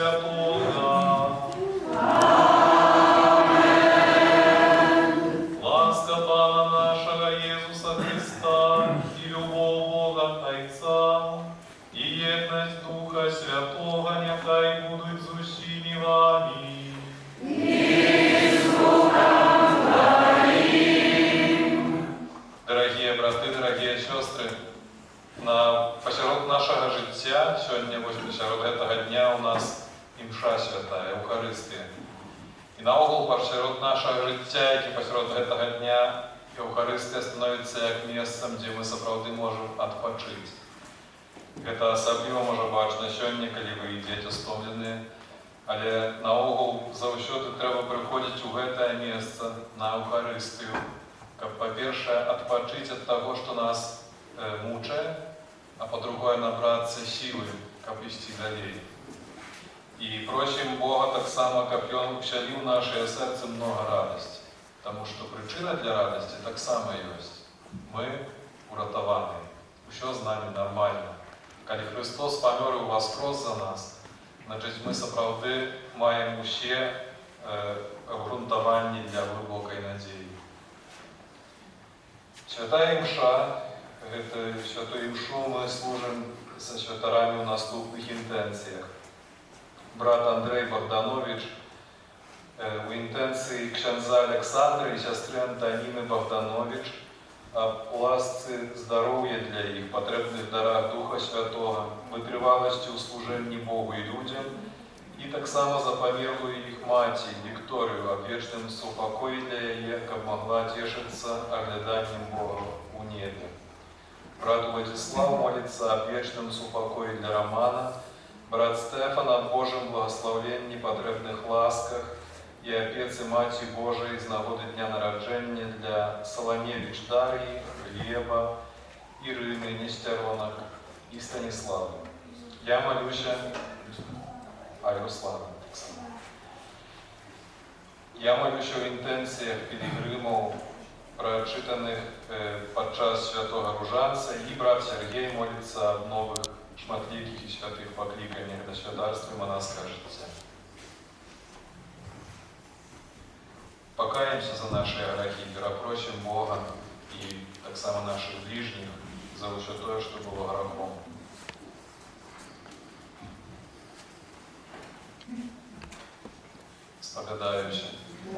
Святого. Ласка Пана нашего Иисуса Христа, и любовь Бога Отца, и едность Духа Святого, нехай будут с усими вами. Дорогие браты, дорогие сестры, посеред нашого життя, сьогодні, посеред этого дня, у нас імша свята, Евхаристія. І наогул посеред нашого життя, які посеред этого дня, Евхаристія становиться як місцем, де ми справді можемо відпочити. Це особливо може бачити сьогодні, коли ви йдете стомлені, але наогул завжди треба приходити у це місце на Евхаристію, как, по-перше, отпочить от того, что нас мучает, а по-другое, набраться силы, как вести далее. И просим Бога так само, как Он вселил в наше сердце много радости. Потому что причина для радости так само есть. Мы уратованы, все з нами нормально. Коли Христос помер и воскрес за нас, значит, мы справді маємо ще обґрунтування для глибокої надії. Святая Імша, святую Імшу ми служимо со святарами у наступних інтенціях. Брат Андрей Богданович у інтенції ксяндза Олександра і сестри Антоніни Богданович об ласці здоров'я для їх, потребних дарах Духа Святого, витривалості у служенні Богу і людям, і так само за померлую їх маті Вікторію, об вечном супокої для її, як могла тішитися огляданням Бога у небі. Брат Владислав молится об вечном супокої для Романа, брат Стефан о Божьем благословенні, потребних ласках і опеці Маті Божої з нагоди дня народження для Соломєвич Дар'ї, Глеба, Ірини Нестеронок і Станіслава. Я молюся, а Руслана так само. Я молюся в інтенціях пілігримів, прочитаних під час святого Ружанця, і брат Сергій молиться об нових шматліких і святих покликаннях до святарства і монашого життя. Покаємося за наші грехи, перепросимо Бога і так само наших ближніх за все те, що було грехом. Споглядаючи.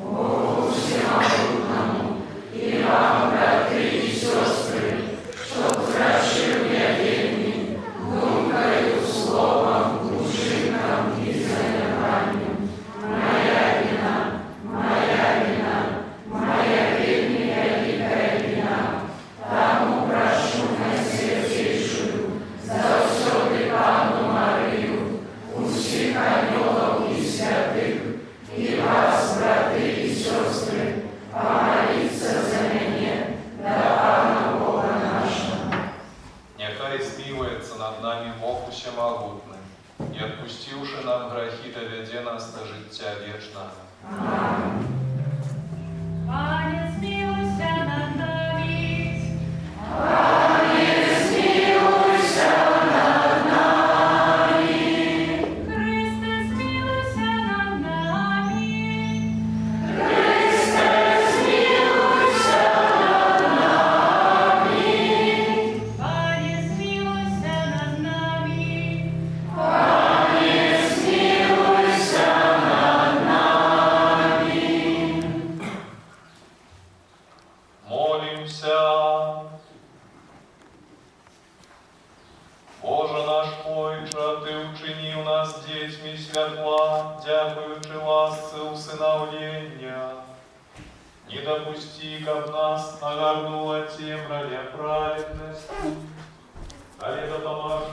Богу всемогутному, і вам, брати і сестри, щоб зращив я вільні, думкою, словом, учинком і заняванням. Моя вина, моя вільня велика вина, тому прошу найсвятейшую, завсёды Панну Марію, усіх ангелов і святих, и вас, браты и сестры, помолиться за меня, до Пана Бога нашего. Нехай смилуется над нами Бог Всемогутний, и отпустивши нам грехи, доведе нас до життя вічного. Аминь. Пане, смилуйся над нами. Пане, смилуйся над нами. Христе, смилуйся над нами. Христе, смилуйся над нами. Пане, смилуйся над нами. Пане, смилуйся над нами. Молимся. Боже наш Отче, Ти вчинив нас дітьми святла, дякуючи ласці усиновлення. Не допусти, каб нас нагорнула темря праведності, але допоможи,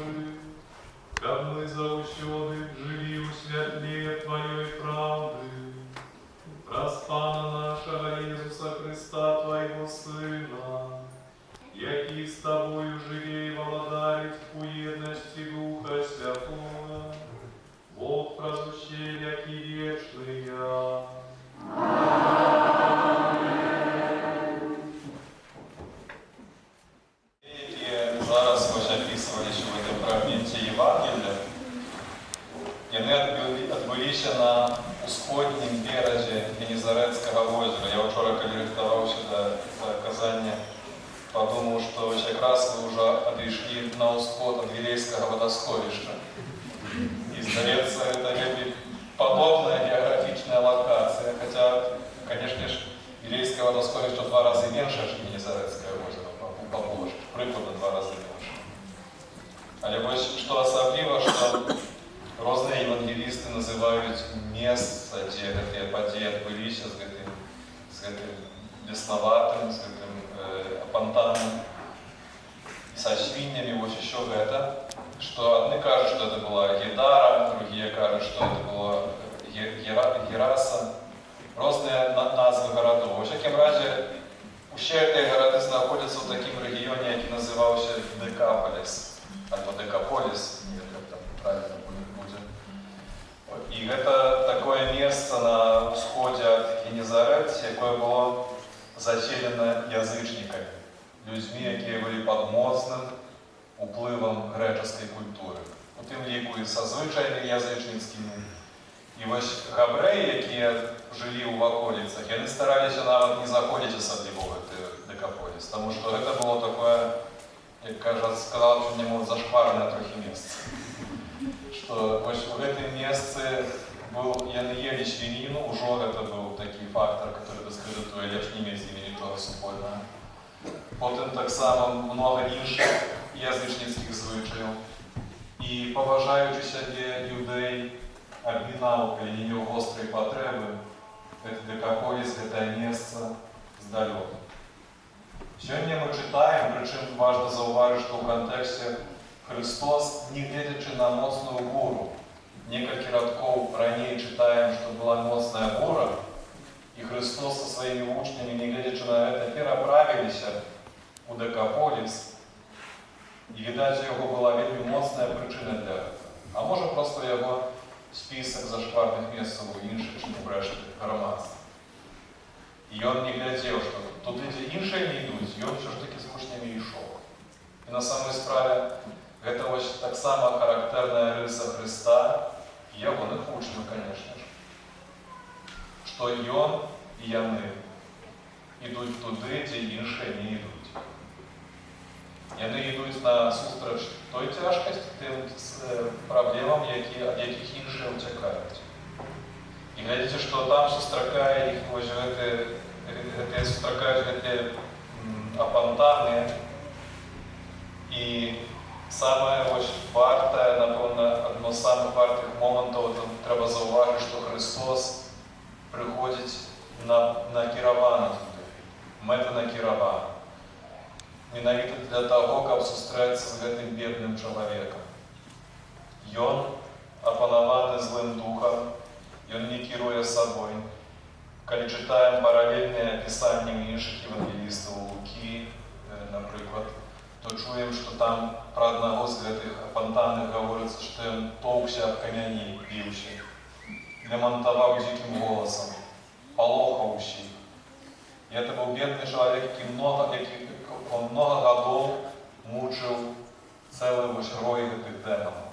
каб ми заусюди жили у світлі Твоєї правди. Раз Пана нашого Ісуса Христа, Твоего Сына, який з Тобою живе и володарит в уедности Духа Святого, Бог прозущей, яки вечные. Які зараз ось описували сьогодні в фрагменті Євангелія, вони быліся на усходнім беразе Генезарэцкага озера. Я вчора, калі рыхтаваўся да казання, подумал, что как раз вы уже отошли на усход от Вилейского водосховища. И, здаецца, это вельмі подобная географичная локация, хотя, конечно же, Вилейское водосховище в 2 раза меньше, чем Генезарэцкое озеро, по площади, прикладно 2 раза меньше. Але вось, что особливо, что разные евангелисты называют место, где гэтыя падзеі адбыліся з гэтым веснаватым, з гэтым апантаном, со свиньями, вот еще это, что одни кажут, что это была Гедара, другие кажут, что это была Гераса, разные назвы городов. Во всяком разе, все эти города находятся в таком регионе, который назывался Декаполис, альбо Декаполис, как там правильно будет. И это такое место на всходе от Генезарет, которое было заселено язычниками, людьми, которые были под моцным уплывом греческой культуры. У тым ліку і са звычаямі язычніцкімі. І вось габрэі, якія жылі ў ваколіцах, яны стараліся нават не заходзіць асабліва ў гэты Декаполіс, таму што гэта было такое, як сказала мне, зашкварнае трохі месца. Што вось у гэтым месцы яны елі свініну, ужо гэта быў такі фактор, который дыскрэдытуе, лепш не мець з імі нічога супольнага. Потым таксама многа іншых язычніцкіх звычаяў. І паважаючы сябе юдэй абмінаў, калі не меў вострай патрэбы, гэты Декаполіс, гэтае месца здалёк. Сёння мы чытаем, прычым важна заўважыць, што ў кантэксце Христос, не гледзячы на моцную буру, некалькі радкоў раней чытаем, што была моцная бура, і Христос са сваімі вучнямі, не гледзячы на гэта, пераправіліся у Декаполіс, і, відаць, у яго была вельмі моцная прычына для гэта. А можа, проста яго спісак зашкварных месцаў у іншых, чым у рэшты грамадства. І ён не глядзеў, што туды, дзе іншыя не ідуць, ён ўсё ж такі з вучнямі ішоў. І на самой справе гэта вось таксама характэрная рыса Хрыста і ягоных вучняў, конечно ж. Што ён і яны ідуць туды, дзе іншыя не ідуць. Яны ідуць насустрач той цяжкасці, тым праблемам, ад якіх іншыя ўцякаюць. І глядзіце, што там сустракае іх вось гэтыя апантаны. І самае вартае, напэўна, адно з самых вартых момантаў, трэба заўважыць, што Христос прыходзіць накіравана туды, мэтанакіравана. Менавіта для таго, каб сустрэцца з гэтым бедным чалавекам. Ён апанаваны злым духам, ён не кіруе сабой. Калі чытаем паралельныя апісанні іншых евангелістаў, Лукі, напрыклад, то чуем, што там пра аднаго з гэтых апантаных гаворыцца, што ён тоўкся аб камяні, біўся, лямантаваў дзікім голасам, палохаў усіх. І гэта быў бедны чалавек, які многа гадоў мучыў цэлы рой гэтых дэманаў.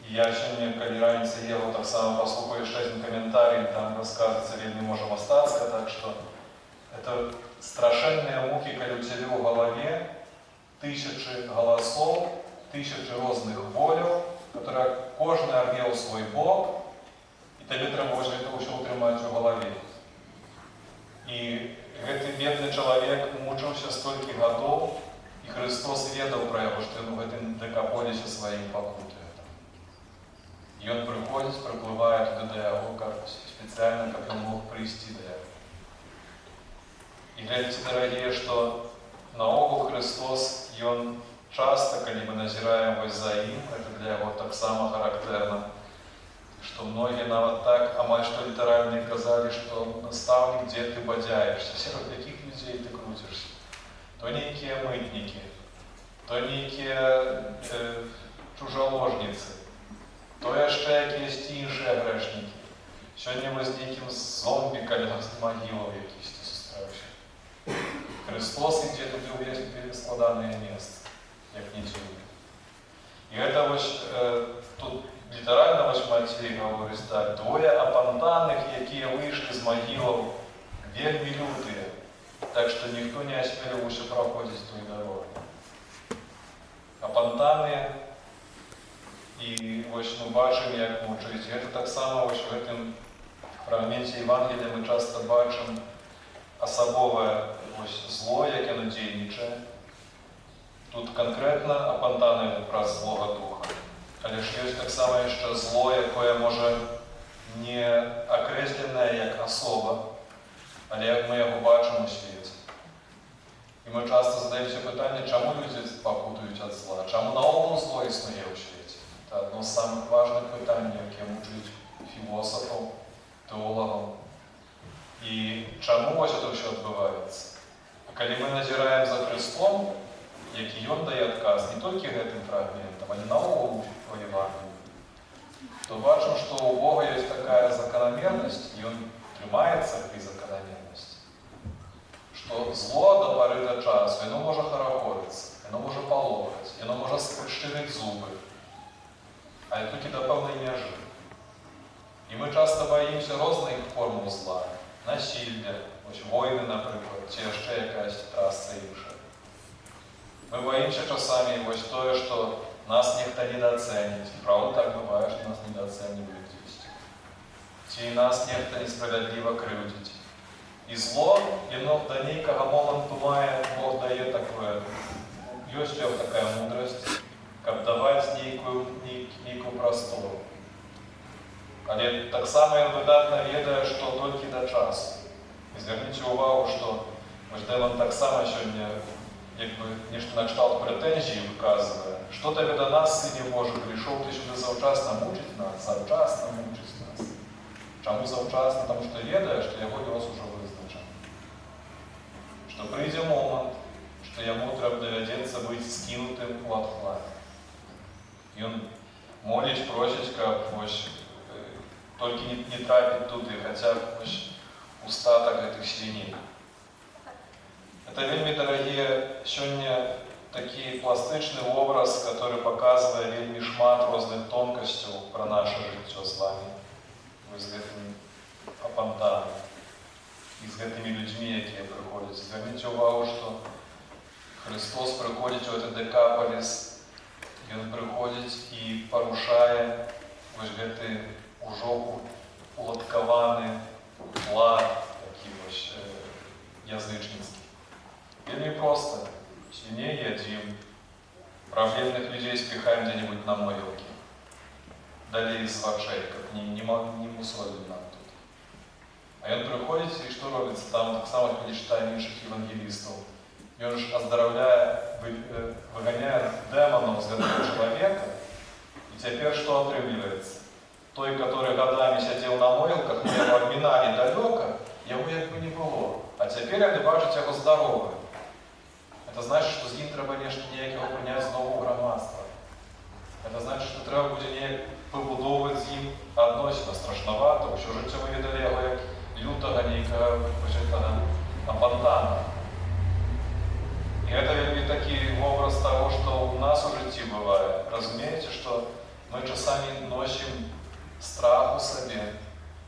І я сёння, калі раніцай ела, таксама паслухаю яшчэ адзін каментарый, там расказваецца вельмі можа мастацка, так што это страшэнныя мукі, калі ў цябе ў галаве тысячы галасоў, тысячы розных воляў, которые кожны арвеў свой бок, і табе трэба гэта ўсё ўтрымаць у галаве. І гэты бедны чалавек мучыўся столькі гадоў, і Христос ведаў пра яго, што ён у гэтым Декаполісе сваім пакутуе. І ён прыходзіць, прыплывае туды да яго, спецыяльна, каб ён мог прыйсці да яго. І глядзіце, дарагія, што наогул Христос, ён часта, калі мы назіраем вось за ім, гэта для яго таксама характэрна, што многія нават так, амаль што літаральна казалі, што настаўнік, дзе ты бадзяешся, сярод якіх людзей ты круцішся. То нейкія мытнікі, то нейкія чужаложніцы, то яшчэ якіясьці іншыя грэшнікі. Сёння мы з нейкім зомбі каля магілаў якісьці сустрэўся. Христос ідзе туды ў вельмі складанае месца, як не дзіўна. І І гэта тут літаральна Матвей гаворыць так: двое апантаных, якія выйшлі з магілаў, вельмі лютыя, так што ніхто не асмеліваўся праходзіць той дарогай. Апантаныя, і мы бачым, як мучаюць. Гэта таксама у гэтым фрагменце Евангелія мы часта бачым асабовае зло, як яно дзейнічае. Тут канкрэтна апантаны праз злога духа. Але ж ёсць таксама яшчэ зло, якое можа не акрэсленае як асоба, але як мы яго бачым у свеце. І мы часта задаемся пытанне, чаму людзі пакутаюць ад зла, чаму наогул зло існуе ў свеце. Это адно з самых важных пытанняў, якія мучаюць філосафаў, тэолагаў. І чаму это ўсё адбываецца? А калі мы назіраем за Христом, які ён дае адказ не толькі гэтым фрагментам, але наогул у Евангеліі, то бачым, што у Бога ёсць такая заканамернасць, і ён трымаецца гэтай заканамернасці, што зло да пары да часу, яно можа харахорыцца, яно можа палохаць, яно можа шчырыць зубы, але толькі да пэўнай мяжы. І мы часта баімся розных формаў зла, насілля, войны, напрыклад, ці яшчэ якаясь трасца іншая. Мы боимся часами тое, што нас нехта недооценіць. Правда, так бывае, што нас недооценивают дзесьці. Ці нас нехта несправядліва крыўдзіць. І зло, яно да нейкага моманту мае, Бог дае такое, ёсць такая мудрасць, каб даваць нейкую прастору. Але таксама ён выдатна ведае, што толькі да часу. І зверніце ўвагу, што дэман таксама сёння нешта накшталт прэтэнзій выказвае. Што табе да нас, Сыне Божы, прыйшоў ты сюды заўчасна мучыць нас, заўчасна мучыць нас. Чаму заўчасна? Таму што ведае, што яго лёс ужо вызначаны. Што прыйдзе момант, што яму давядзецца быць скінутым у адхлад. Ён моліць, просіць, каб толькі не трапіць туды, хаця б устатак гэтых свіней. Это вельмі дарагія сёння такі пластычны образ, который паказвае вельмі шмат розных тонкасцяў пра наша жыццё з вами, з гэтымі апантанамі і з гэтымі людзьмі, якія прыходзяць. Зверніце ўвагу, што Христос прыходзіць у этот Декапаліс, ён прыходзіць і парушае гэты ўжо уладкаваны лад, такі язычніцкі. Вельмі проста. Свиней едим, проблемных людей спихаем где-нибудь на могилке. Далее из вачей, как не мусолим нам тут. А он приходит, и что робится там, так само перечитаем інших евангелистов. И он же, оздоровляя, выгоняет демонов с этого человека, и теперь что отрывается? Той, который годами сидел на могилках, мы его обминали далеко, его как бы не было. А теперь они бачат его здоровым. Это значит, что з ним треба ніякого прийняти знову громадства. Это значит, что треба буде побудовувати з ним односина страшновато, що життя ми видали його як лютого ніякого апантана. И это вельми такий образ того, что у нас в житті бывает. Разумеете, что мы часами носим страх у себе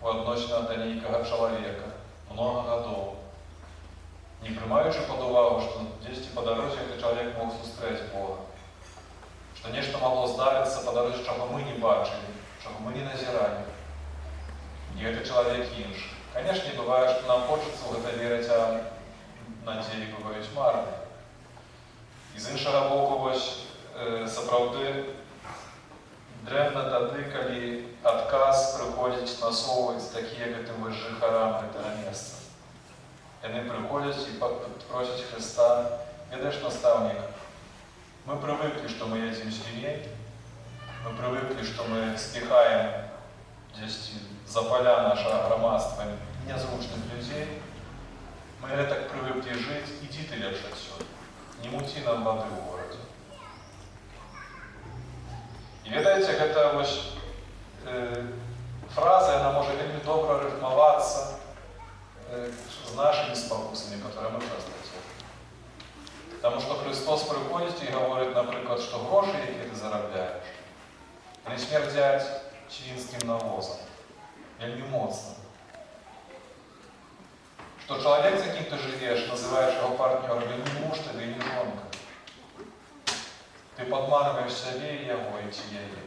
у относина до ніякого человека много годов. Не приймаючи під увагу, що десь по дорозі цей чоловік мог зустріти Бога. Що нечто могло здаритися по дорозі, чого ми не бачили, чого ми не назирали. І цей чоловік інший. Звісно, буває, що нам хочеться в це вірити, а на ділі бувають марні. І з іншого боку, справді, древно тоді, коли отказ приходить насовувати такі, як тим жихарам цього місця. Они приходят и просят Христа: «Видишь, наставник, мы привыкли, что мы едим свиней, мы привыкли, что мы спихаем здесь за поля нашего громадства незручных людей, мы так привыкли жить, иди ты лепше отсюда, не мути нам воды в городе». И видите, эта фраза, она может вельми добро рифмоваться з нашими спокусами, которые мы часто делаем. Тому що Христос приходить і говорить, наприклад, що гроші, які ти заробляєш, не смердять свинським навозом. Вельми моцно. Что человек, с яким ты живешь, называешь его партнером, він не муж тебе, не жонка. Ты подманываешь себе и его, и тебе.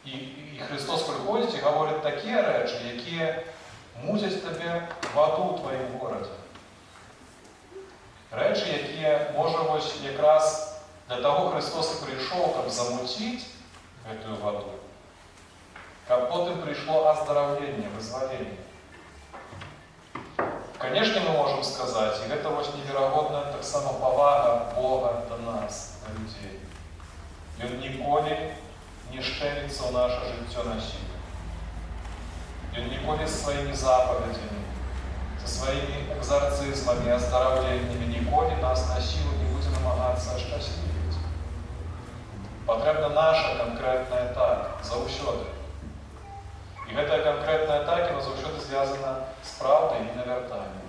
І Христос приходить і говорить такі речі, які мусять тебе в аду у твоєму городі. Речі, які, може, ось якраз для того Христос і прийшов, щоб замутити цю воду, щоб потім прийшло оздоровлення, визволення. Конечно, мы можем сказать, и это очень невероятная так само повага Бога до нас, до людей. И Он ніколи не щемится в наше життя насилия. И Он ніколи своими заповедями, со своими экзорцизмами, оздоровлениями ніколи нас на силу не будет намагаться осчастливить. Потрібна наша конкретна так, завсёды. І гэта конкретная атака, она завсёды звязана с правдой и навертанием.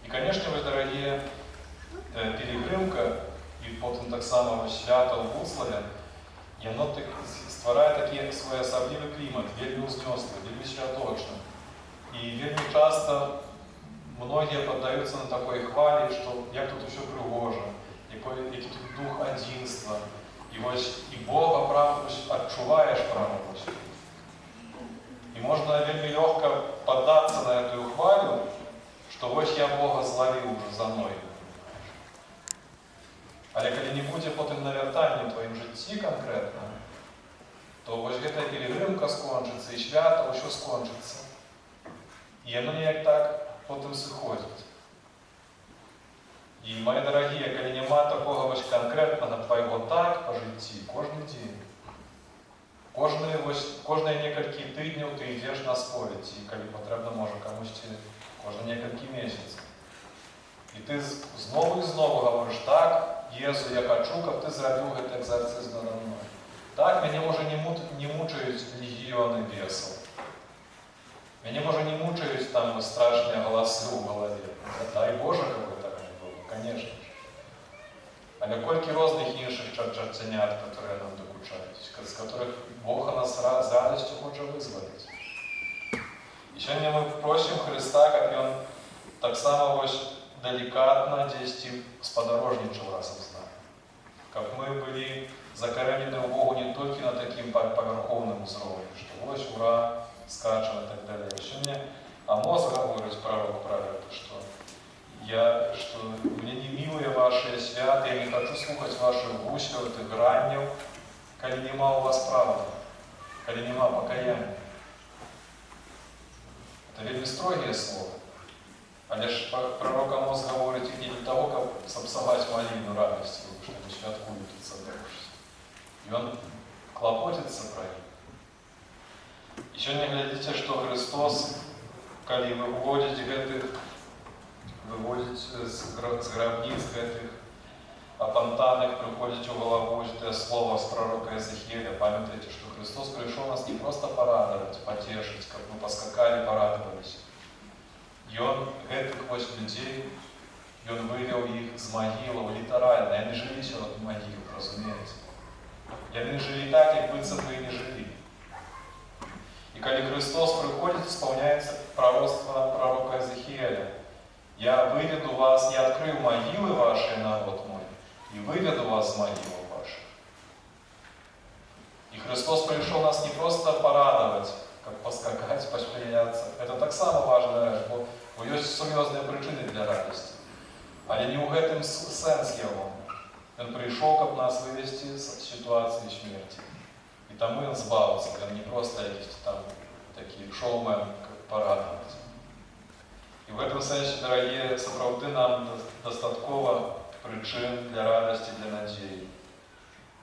И, конечно, вы, дорогие, пилигримка и потом так само свято в Вуцлаве, оно створяє такий своеособлivий клімат, вельми узнёслый, вельми святочный. И вельми часто многие поддаются на такой хвалі, что як тут все пригоже, який тут дух одинства. И Бога, правда, отчуваешь правду. И можно вельми легко поддаться на эту хвалю, что вот я Бога зловил уже за мной. Але коли не буде потім навертання в твоїм житті конкретно, то ось эта пилигримка скончиться, і свято все скончиться. І воно ніяк так потім сиходить. І, мої дорогі, коли нема такого ось конкретного твоєго так по житті, кожен день, кожні некалькі тижнів ти йдеш на сповідь, і коли потрібно, може комусь кожні некалькі місяців. І ти знову і знову говориш, так, Єзу, я хочу, щоб ти зробив цей екзорцизм надо мною. Так, мене може не мучають легіони бесів. Мене може не мучають там страшні голоси в голові. Дай Боже, какой так не було, конечно же. Але колькі різних інших чертенят, які нам докучають, з яких Бог нас з радістю хоче визволити. І сьогодні ми просимо Христа, щоб Він так само ось делікатно десь сподорожничав разом з нами. Щоб ми були закоренені в Богу не тільки на таким поверховному уровне, що ось ура, скачем и так далее. Сьогодні Амос говорить, пророк правильно, что мне не милые ваши святы, я не хочу слухать ваших гуслів, тих граннів, коли нема у вас правди, коли нема покаяния. Это вельми строгие слова. Але ж пророк Амос говорить не для того, щоб псовать малину радости, что они святкуют тут собравшись. И он клопотится про них. И сегодня глядите, что Христос, коли выводит с гробниц этих опантанных, приходите у голову это слово с пророка Езекииля. Памятайте, что Христос пришел нас не просто порадовать, потешить, как мы поскакали, порадовались. И Он этих людей, и Он вывел их с могилы, литерально. Они жили сирот могил, разумеется. И они жили так, как быцем бы и не жили. И когда Христос приходит, исполняется пророцтво пророка Езекииля. «Я выведу вас, я открыл могилы ваши, народ мой, и выведу вас с могил ваших». И Христос пришел нас не просто порадовать, как поскакать, посмеяться. Это так само важно, бо есть серьезные причины для радости. Але не в этом сенс его. Он пришел, чтобы нас вывести с ситуации смерти. И там мы збавиться, не просто якісь там такі шоумен, как порадовать. И в этом сенсе, дорогие, справді нам достатково причин для радости, для надії.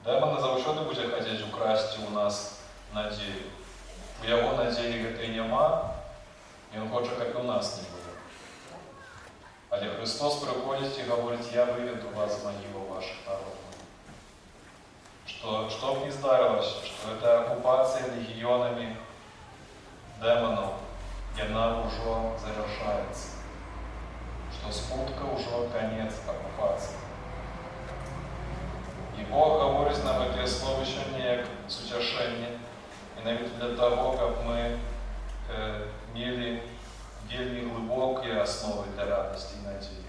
Демон завжди буде хотіти украсти у нас надію. У його надії гэтай нема, і він хоче, як у нас не було. Але Христос приходить і говорить, я виведу вас з могил ваших народов. Чтоб не здарилось, что эта оккупация легионами демонов, и она уже завершается. Что што скутка ўжо канец акупацыі. І Бог гаворыць нам гэтыя словы сёння як суцяшэнне, менавіта для таго, каб мы мелі вельмі глыбокія асновы для радасці і надзеі.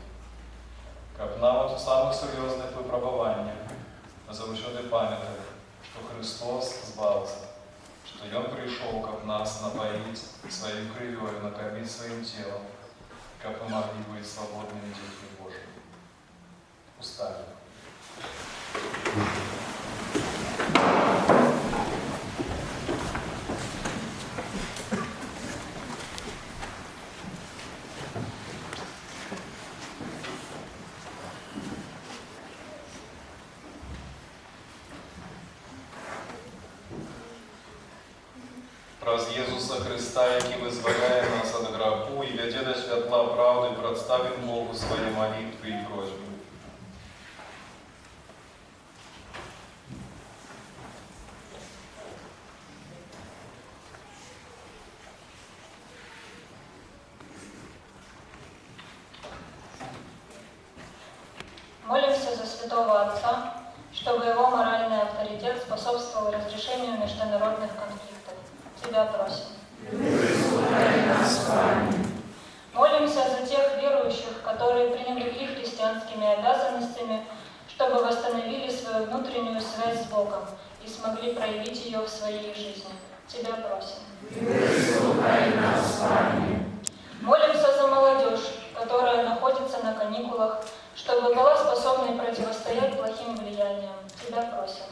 Каб нават у самых сур'ёзных выпрабаваннях мы заўсёды памяталі, што Христос збаўца, што Ён прыйшоў, каб нас напаіць сваёй крывёю, накарміць сваім целам, каб мы маглі быць свабоднымі дзецьмі Божымі. Уставім. Праз Езуса Христа, які вызваляе нас ад граху і вядзе да святла праўды, прадставім Богу свае малітвы і просьбы. Молимся за святого Отца, чтобы его моральный авторитет способствовал разрешению международных конфликтов. Тебя просим. Молимся за тех верующих, которые пренебрегли христианскими обязанностями, чтобы восстановили свою внутреннюю связь с Богом и смогли проявить ее в своей жизни. Тебя просим. Молимся за молодежь, которая находится на каникулах, чтобы была способной противостоять плохим влияниям. Тебя просим.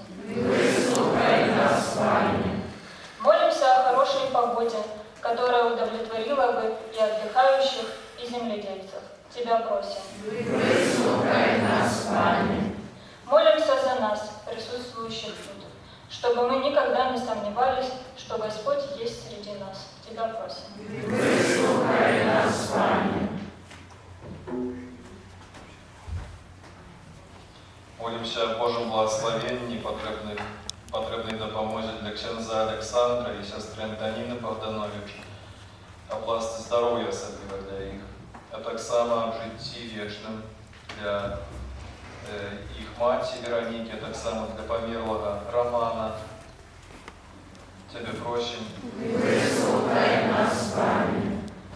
Молимся о хорошей погоде, которая удовлетворила бы и отдыхающих, и земледельцев. Тебя просим. Молимся за нас, присутствующих тут, чтобы мы никогда не сомневались, что Господь есть среди нас. Тебя просим. Молимся о Божьем благословенні, потрібної допомозі для ксяндза Олександра і сестри Антоніни Богданович, области здоров'я особливо для їх, а так само в житті вічним для їх маті Вероніки, а так само для померлого Романа. Тебе просим.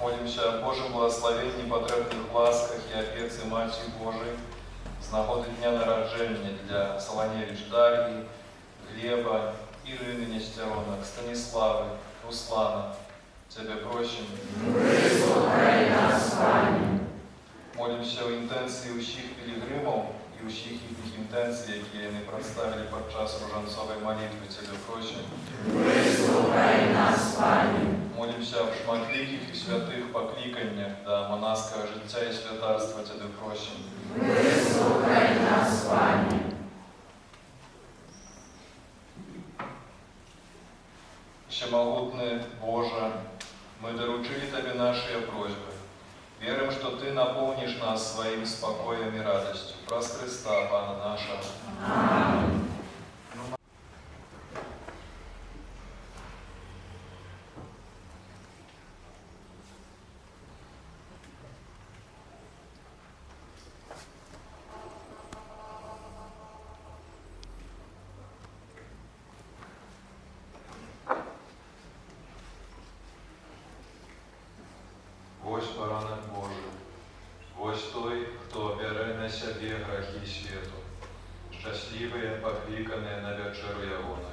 Молимся о Божьем благословенні, потрібних ласках і опеці Маті Божої, з нагоди дня народження для Солоневич Дар'ї, Глеба, Ірини Нестеронок, Станиславы, Руслана. Тебе просим. Молимся о інтенції усіх пілігримів і усіх їхніх інтенцій, які вони представили під час ружанцової молитви. Тебе просим. Молимся об шматликих і святих покликаннях до монашського життя і святарства. Тебе просим. Всемогутный Боже, мы доручили Тебе наши просьбы. Верим, что Ты наполнишь нас своим спокоем и радостью. Праз Христа, Пана нашего. Аминь. Ось поранок Божий, ось той, хто бере на себе грехи світу, щасливі, покликані на вечеру Ягону.